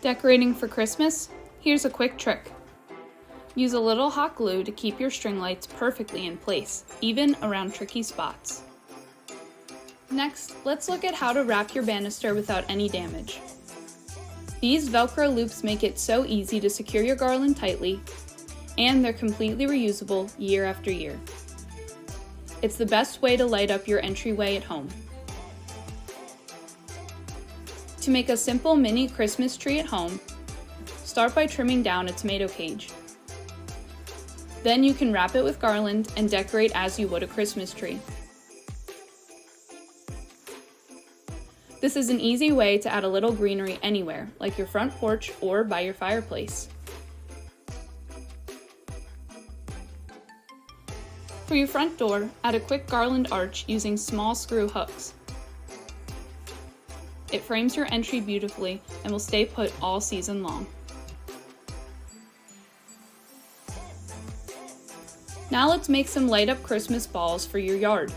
Decorating for Christmas? Here's a quick trick. Use a little hot glue to keep your string lights perfectly in place, even around tricky spots. Next, let's look at how to wrap your banister without any damage. These Velcro loops make it so easy to secure your garland tightly, and they're completely reusable year after year. It's the best way to light up your entryway at home. To make a simple mini Christmas tree at home, start by trimming down a tomato cage. Then you can wrap it with garland and decorate as you would a Christmas tree. This is an easy way to add a little greenery anywhere, like your front porch or by your fireplace. For your front door, add a quick garland arch using small screw hooks. It frames your entry beautifully and will stay put all season long. Now let's make some light up Christmas balls for your yard.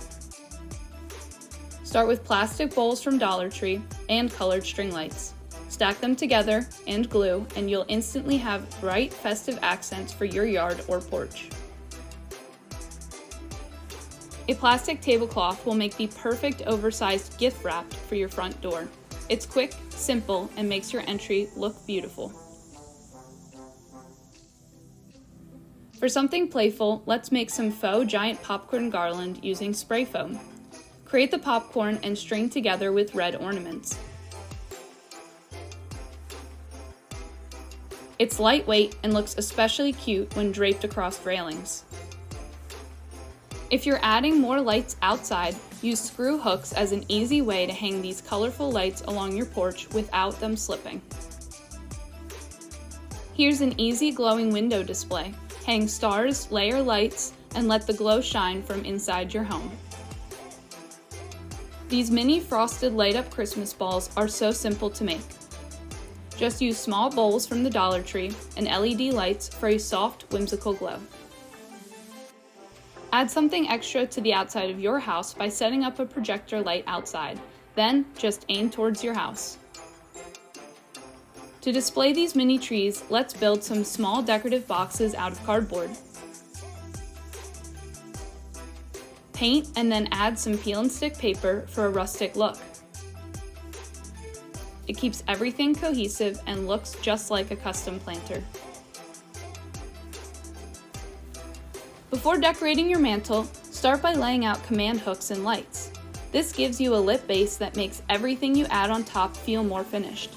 Start with plastic bowls from Dollar Tree and colored string lights. Stack them together and glue, and you'll instantly have bright, festive accents for your yard or porch. A plastic tablecloth will make the perfect oversized gift wrap for your front door. It's quick, simple, and makes your entry look beautiful. For something playful, let's make some faux giant popcorn garland using spray foam. Create the popcorn and string together with red ornaments. It's lightweight and looks especially cute when draped across railings. If you're adding more lights outside, use screw hooks as an easy way to hang these colorful lights along your porch without them slipping. Here's an easy glowing window display. Hang stars, layer lights, and let the glow shine from inside your home. These mini frosted light up Christmas balls are so simple to make. Just use small bowls from the Dollar Tree and LED lights for a soft, whimsical glow. Add something extra to the outside of your house by setting up a projector light outside. Then just aim towards your house. To display these mini trees, let's build some small decorative boxes out of cardboard. Paint and then add some peel and stick paper for a rustic look. It keeps everything cohesive and looks just like a custom planter. Before decorating your mantle, start by laying out command hooks and lights. This gives you a lit base that makes everything you add on top feel more finished.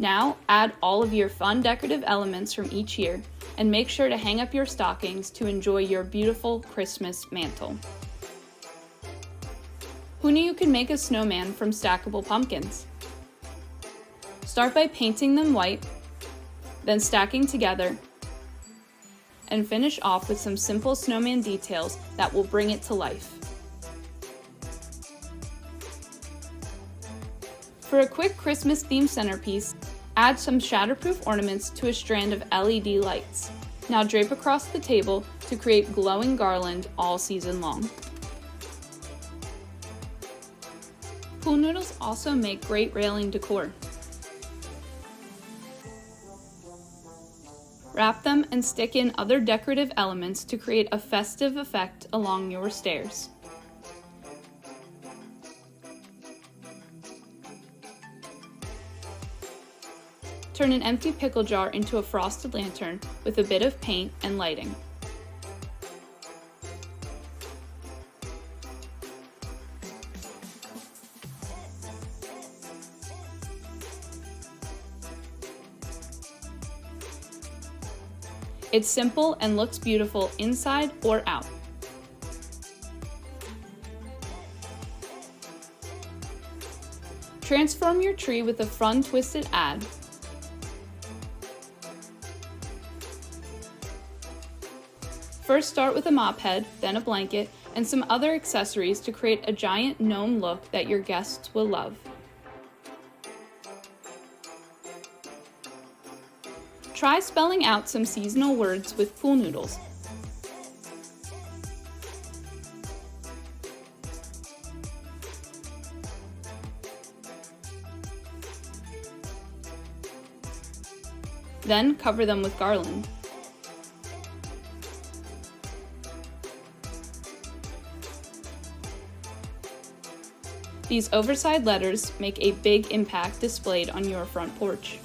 Now, add all of your fun decorative elements from each year, and make sure to hang up your stockings to enjoy your beautiful Christmas mantle. Who knew you could make a snowman from stackable pumpkins? Start by painting them white, then stacking together, and finish off with some simple snowman details that will bring it to life. For a quick Christmas themed centerpiece, add some shatterproof ornaments to a strand of LED lights. Now drape across the table to create glowing garland all season long. Pool noodles also make great railing decor. Wrap them and stick in other decorative elements to create a festive effect along your stairs. Turn an empty pickle jar into a frosted lantern with a bit of paint and lighting. It's simple and looks beautiful inside or out. Transform your tree with a fun twisted ad. First start with a mop head, then a blanket, and some other accessories to create a giant gnome look that your guests will love. Try spelling out some seasonal words with pool noodles. Then cover them with garland. These oversized letters make a big impact displayed on your front porch.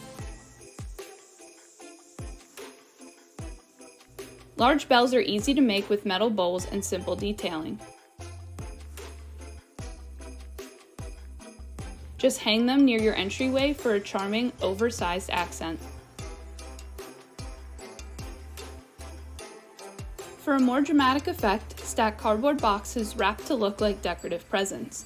Large bells are easy to make with metal bowls and simple detailing. Just hang them near your entryway for a charming, oversized accent. For a more dramatic effect, stack cardboard boxes wrapped to look like decorative presents.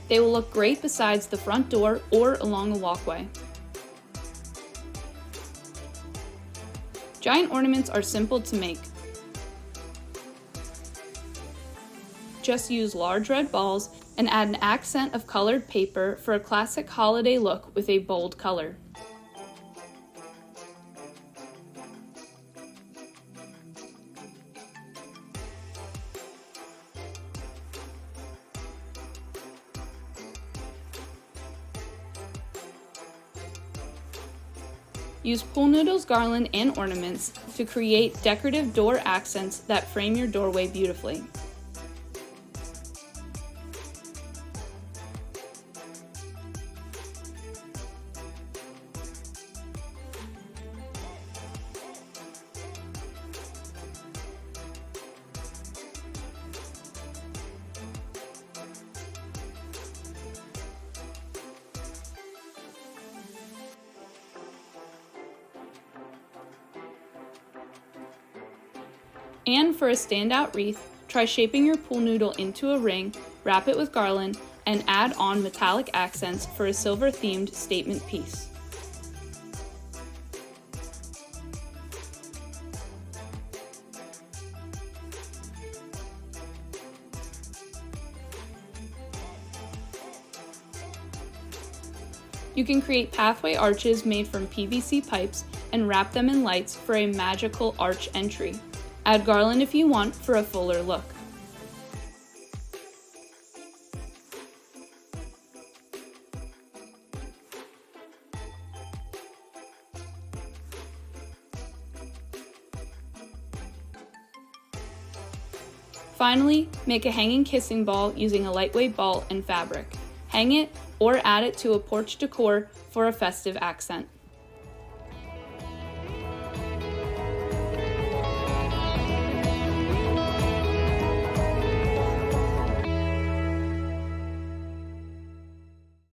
They will look great besides the front door or along a walkway. Giant ornaments are simple to make. Just use large red balls and add an accent of colored paper for a classic holiday look with a bold color. Use pool noodles, garland, and ornaments to create decorative door accents that frame your doorway beautifully. And for a standout wreath, try shaping your pool noodle into a ring, wrap it with garland, and add on metallic accents for a silver-themed statement piece. You can create pathway arches made from PVC pipes and wrap them in lights for a magical arch entry. Add garland if you want for a fuller look. Finally, make a hanging kissing ball using a lightweight ball and fabric. Hang it or add it to a porch decor for a festive accent.